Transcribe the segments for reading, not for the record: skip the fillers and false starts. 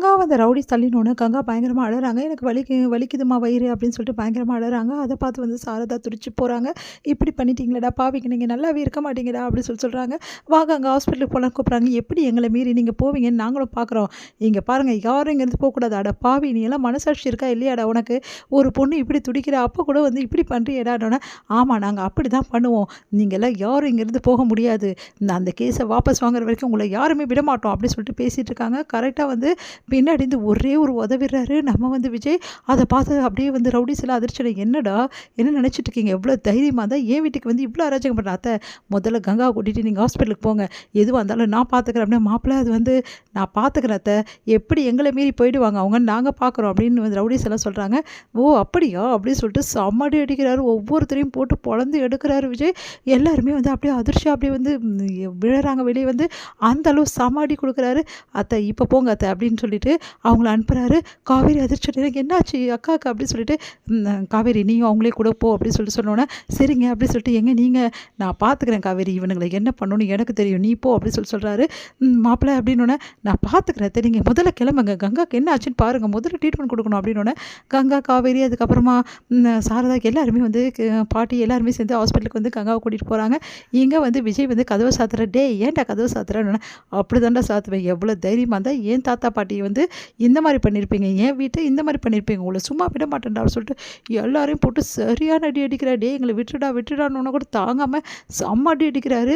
கங்கா அந்த ரவுடி தள்ளினோன்னே கங்கா பயங்கரமாக அழறாங்க. எனக்கு வலிக்குதும்மா வயிறு அப்படின்னு சொல்லிட்டு பயங்கரமாக அழறாங்க. அதை பார்த்து வந்து சாரதா துடிச்சு போகிறாங்க. இப்படி பண்ணிட்டீங்களேடா பாவிக்கு, நீங்கள் நல்லாவே இருக்க மாட்டீங்கடா அப்படின்னு சொல்கிறாங்க. வாங்க அங்கே ஹாஸ்பிட்டலுக்கு போகலான்னு கூப்பிட்றாங்க. எப்படி எங்களை மீறி நீங்கள் போவீங்கன்னு நாங்களும் பார்க்குறோம். இங்கே பாருங்கள், யாரும் இங்கேருந்து போகக்கூடாது. அட பாவி, நீ எல்லாம் மனசாட்சி இருக்கா இல்லையாடா உனக்கு? ஒரு பொண்ணு இப்படி துடிக்கிற அப்போ கூட வந்து இப்படி பண்ணுறியடானோன்னே, ஆமாம் நாங்கள் அப்படி தான் பண்ணுவோம். நீங்கள்லாம் யாரும் இங்கேருந்து போக முடியாது. நான் அந்த கேஸை வாபஸ் வாங்குற வரைக்கும் உங்களை யாருமே விடமாட்டோம் அப்படின்னு சொல்லிட்டு பேசிகிட்டு இருக்காங்க. கரெக்டாக வந்து பின்னாடி இருந்து ஒரே ஒரு உதவிடுறாரு நம்ம வந்து விஜய். அதை பார்த்து அப்படியே வந்து ரவுடிஸ் எல்லாம் அதிர்ச்சி. என்னடா என்ன நினச்சிட்டு இருக்கீங்க? எவ்வளோ தைரியமாக தான் என் வீட்டுக்கு வந்து இவ்வளோ அராஜகம் பண்ணுறேன். அத்தை முதல்ல கங்காவை கூட்டிகிட்டு நீங்கள் ஹாஸ்பிட்டலுக்கு போங்க, எதுவாக இருந்தாலும் நான் பார்த்துக்கிறேன் அப்படின்னா, மாப்பிள்ளை அது வந்து நான் பார்த்துக்கிறேன் அத்தை, எப்படி எங்களை மீறி போயிடுவாங்க அவங்க, நாங்கள் பார்க்குறோம் அப்படின்னு வந்து ரவுடிஸ் எல்லாம் சொல்கிறாங்க. ஓ அப்படியா அப்படின்னு சொல்லிட்டு செம்மடி அடிக்கிறாரு. ஒவ்வொருத்தரையும் போட்டு பொழந்து எடுக்கிறாரு விஜய். எல்லாருமே வந்து அப்படியே அதிர்ச்சியாக அப்படியே வந்து விழுறாங்க வெளியே வந்து. அந்த அளவு சமாடி கொடுக்குறாரு. அத்தை இப்போ போங்க அத்தை அப்படின்னு சொல்லிட்டு அவங்கள அனுப்புகிறாரு. காவேரி அதிர்ச்சி, எனக்கு என்னாச்சு அக்காவுக்கு அப்படின்னு சொல்லிட்டு, காவேரி நீயும் அவங்களே கூட போ அப்படின்னு சொல்லிட்டு சொன்னோன்னே, சரிங்க அப்படின்னு சொல்லிட்டு, எங்கே நீங்கள், நான் பார்த்துக்கிறேன் காவேரி, இவனுங்களை என்ன பண்ணணும்னு எனக்கு தெரியும், நீ போ அப்படின்னு சொல்கிறாரு. மாப்பிள்ளை அப்படின்னோடனே, நான் பார்த்துக்கிறேன், நீங்கள் முதல்ல கிளம்புங்க, கங்காவுக்கு என்ன ஆச்சுன்னு பாருங்கள், முதல்ல ட்ரீட்மெண்ட் கொடுக்கணும் அப்படின்னோடனே, கங்கா காவேரி அதுக்கப்புறமா சாரதாக்கு எல்லாருமே வந்து பாட்டி எல்லாருமே சேர்ந்து ஹாஸ்பிட்டலுக்கு வந்து கங்காவை கூட்டிகிட்டு போகிறாங்க. இங்கே வந்து விஜய் வந்து கதவை சாத்துற, டே ஏன்டா கதவை சாத்துறேன்னு, அப்படி தாண்டா சாத்துவேன், எவ்வளோ தைரியமாக இருந்தால் ஏன் தாத்தா பாட்டியை வந்து இந்த மாதிரி பண்ணியிருப்பீங்க, என் வீட்டை இந்த மாதிரி பண்ணியிருப்பீங்க, உங்களை சும்மா விட மாட்டேன்டா அப்படின்னு சொல்லிட்டு எல்லாரையும் போட்டு சரியான அடி அடிக்கிறா. டே எங்களை விட்டுடான்னு கூட தாங்காமல் செம்ம அடி அடிக்கிறாரு.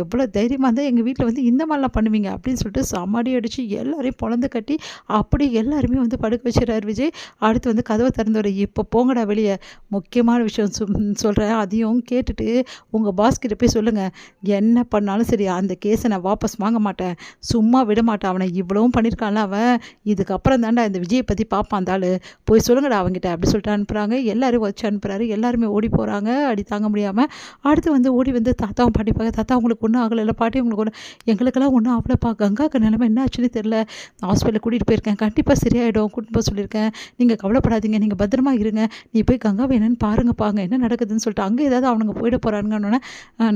எவ்வளோ தைரியமாக இருந்தால் எங்கள் வீட்டில் வந்து இந்த மாதிரிலாம் பண்ணுவீங்க அப்படின்னு சொல்லிட்டு செம்ம அடி அடித்து எல்லாரையும் பொழந்து கட்டி அப்படி எல்லாருமே வந்து படுக்க வச்சுறாரு விஜய். அடுத்து வந்து கதவை திறந்து, இப்போ போங்கடா வெளியே, முக்கியமான விஷயம் சொல்கிறேன், அதையும் கேட்டுட்டு உங்கள் பாஸ்கிட்ட போய் சொல்லுங்கள், என்ன பண்ணாலும் சரி அந்த கேஸை நான் வாபஸ் வாங்க மாட்டேன், சும்மா விட மாட்டேன், அவனை இவ்வளவும் பண்ணியிருக்கான்ல அவன், இதுக்கப்புறம் தாண்டா இந்த விஜயை பற்றி பார்ப்பான் அந்த ஆள், போய் சொல்லுங்கடா அவங்ககிட்ட அப்படி சொல்லிட்டு அனுப்புகிறாங்க. எல்லோரும் வச்சு அனுப்புகிறாரு. எல்லாருமே ஓடி போகிறாங்க அடி தாங்க முடியாமல். அடுத்து வந்து ஓடி வந்து தாத்தாவும் பாட்டி பார்க்க, தாத்தா உங்களுக்கு ஒன்றும் ஆகலை, பாட்டி உங்களுக்கு ஒன்றும், எங்களுக்கெல்லாம் ஒன்றும் ஆகலைப்பா, கங்காவுக்கு நிலைமை என்ன ஆச்சுன்னு தெரில, ஹாஸ்பிட்டலில் கூட்டிகிட்டு போயிருக்கேன், கண்டிப்பாக சரியாயிடும், கூட்டிட்டு போக சொல்லியிருக்கேன், நீங்கள் கவலைப்படாதீங்க, நீங்கள் பத்திரமா இருங்க, நீ போய் கங்காவை என்னன்னு பாருங்கப்பாங்க என்ன நடக்குதுன்னு சொல்லிட்டு, அங்கே ஏதாவது அவனுங்க போயிட போகிறாங்கன்னொன்னே,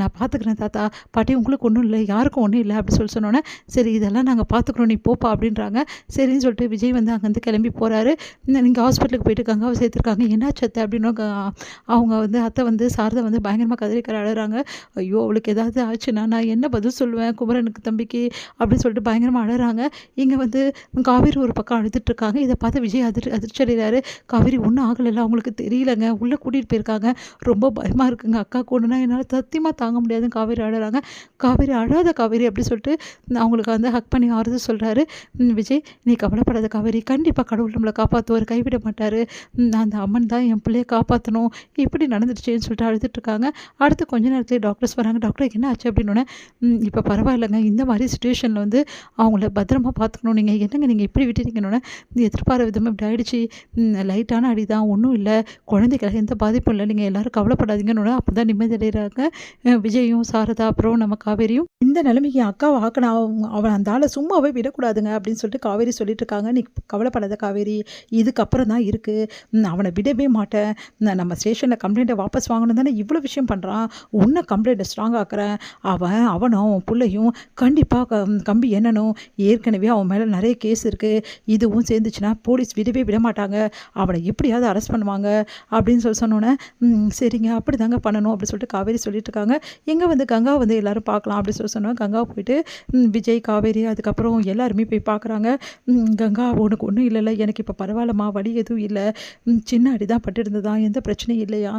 நான் பார்த்துக்கிறேன் தாத்தா பாட்டி, உங்களுக்கு ஒன்றும் இல்லை, யாருக்கும் ஒன்றும் இல்லை அப்படி சொன்னோன்னே, சரி இதெல்லாம் நாங்கள் பார்த்துக்குறோம், நீ போப்பா அப்படின்றாங்க. சரின்னு சொல்லிட்டு விஜய் வந்து அங்கேருந்து கிளம்பி போகிறாரு. நீங்கள் ஹாஸ்பிட்டலுக்கு போயிட்டு கங்காவை சேர்த்துருக்காங்க, என்னாச்சு அத்தை அப்படின்னு அவங்க வந்து அத்தை வந்து சாரதா வந்து பயங்கரமாக கதறிக்கிற அழறாங்க. ஐயோ அவளுக்கு ஏதாவது ஆச்சுன்னா நான் என்ன பதில் சொல்லுவேன் குமரனுக்கு தம்பிக்கு அப்படின்னு சொல்லிட்டு பயங்கரமாக அழறாங்க. இங்கே வந்து காவேரி ஒரு பக்கம் அழுதுட்டுருக்காங்க. இதை பார்த்து விஜய் அதிர்ச்சி அடைகிறாரு. காவேரி ஒன்றும் ஆகலைல்ல, அவங்களுக்கு தெரியலங்க, உள்ளே கூட்டிகிட்டு போயிருக்காங்க, ரொம்ப பயமாக இருக்குங்க, அக்காவுக்கு ஒன்றுனா என்னால் சத்தியமாக தாங்க முடியாதுன்னு காவேரி அழறாங்க. காவேரி அழாத காவேரி அப்படி சொல்லிட்டு அவங்களுக்கு வந்து ஹக் பண்ணி ஆறுதல் சொல்கிறாரு விஜய். நீ கவலைப்படாத காவேரி, கண்டிப்பாக கடவுள் நம்மளை காப்பாற்றுவார், கைவிட மாட்டார், அந்த அம்மன் தான் என் பிள்ளையை காப்பாற்றணும், இப்படி நடந்துடுச்சேன்னு சொல்லிட்டு அழுதுட்டுருக்காங்க. அடுத்து கொஞ்ச நேரத்தில் டாக்டர்ஸ் வராங்க. டாக்டருக்கு என்ன ஆச்சு அப்படின்னோடனே, இப்போ பரவாயில்லைங்க, இந்த மாதிரி சுச்சுவேஷனில் வந்து அவங்கள பத்திரமா பார்த்துக்கணும், நீங்கள் என்னங்க நீங்கள் இப்படி விட்டுட்டீங்கன்னொன்னே, எதிர்பாராத விதமாக இப்படி ஆகிடுச்சு, லைட்டான அடி தான், ஒன்றும் இல்லை, குழந்தைக்கு எந்த பாதிப்பும் இல்லை, நீங்கள் எல்லோரும் கவலைப்படாதீங்கன்னு அப்போ தான் நிம்மதி அடைகிறாங்க விஜயும் சாரதா அப்புறம் நம்ம காவேரியும். இந்த நிலைமைக்கு என் அக்காவை ஆக்கணும், அவன் அந்த ஆளை சும்மாவே விடக்கூடாதுங்க அப்படின்னு சொல்லிட்டு காவேரி சொல்லிட்டு இருக்காங்க. நீ கவலைப்படாத காவேரி, இதுக்கப்புறம் தான் இருக்குது, அவனை விடவே மாட்டேன், நம்ம ஸ்டேஷனில் கம்ப்ளைண்ட்டை வாபஸ் வாங்கணும் தானே இவ்வளோ விஷயம் பண்ணுறான், உன்னை கம்ப்ளைண்ட்டை ஸ்ட்ராங் ஆக்குறேன், அவனும் அவன் பிள்ளையும் கண்டிப்பாக கம்பி எண்ணணும், ஏற்கனவே அவன் மேலே நிறைய கேஸ் இருக்குது, இதுவும் சேர்ந்துச்சுன்னா போலீஸ் விடவே விட மாட்டாங்க, அவனை எப்படியாவது அரெஸ்ட் பண்ணுவாங்க அப்படின்னு சொன்னோன்னே, சரிங்க அப்படி தாங்க பண்ணணும் அப்படின்னு சொல்லிட்டு காவேரி சொல்லிட்டு இருக்காங்க. எங்கே வந்து கங்கா வந்து எல்லோரும் பார்க்கலாம் அப்படின்னு சொன்னோம். கங்கா போயிட்டு விஜய் காவேரி அதுக்கப்புறம் எல்லாருமே போய் பார்க்குறாங்க. கங்கா உனக்கு ஒன்றும் இல்லைல்ல, எனக்கு இப்போ பரவாயில்லம்மா, வலி எதுவும் இல்லை, சின்ன அடி தான் பட்டுருந்ததா, எந்த பிரச்சனையும் இல்லையா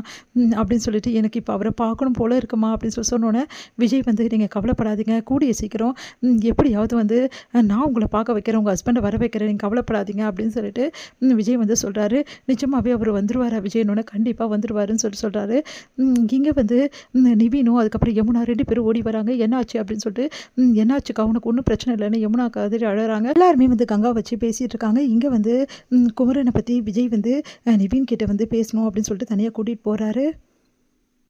அப்படின்னு சொல்லிட்டு, எனக்கு இப்போ அவரை பார்க்கணும் போல இருக்குமா அப்படின்னு சொன்னோன்னே, விஜய் வந்து நீங்கள் கவலைப்படாதீங்க, கூடிய சீக்கிரம் எப்படியாவது வந்து நான் உங்களை பார்க்க வைக்கிறேன், உங்கள் ஹஸ்பண்டை வர வைக்கிறேன், நீங்கள் கவலைப்படாதீங்க அப்படின்னு சொல்லிட்டு விஜய் வந்து சொல்கிறாரு. நிஜமாகவே அவர் வந்துடுவாரா விஜயனோட, கண்டிப்பாக வந்துடுவாருன்னு சொல்கிறாரு. இங்கே வந்து நிவீனும் அதுக்கப்புறம் யமுனா 2 பேரும் ஓடி வராங்க. என்னாச்சு அப்படின்னு சொல்லிட்டு, என்னாச்சுக்கா உனக்கு ஒன்றும் பிரச்சனை இல்லைன்னு யமுனா கதறி அழறாங்க. எல்லாருமே வந்து கங்கா வச்சு பேசிகிட்டு இருக்காங்க. இங்கே வந்து குமரனை பற்றி விஜய் வந்து நிவீன் கிட்ட வந்து பேசணும் அப்படின்னு சொல்லிட்டு தனியாக கூட்டிகிட்டு போகிறாரு.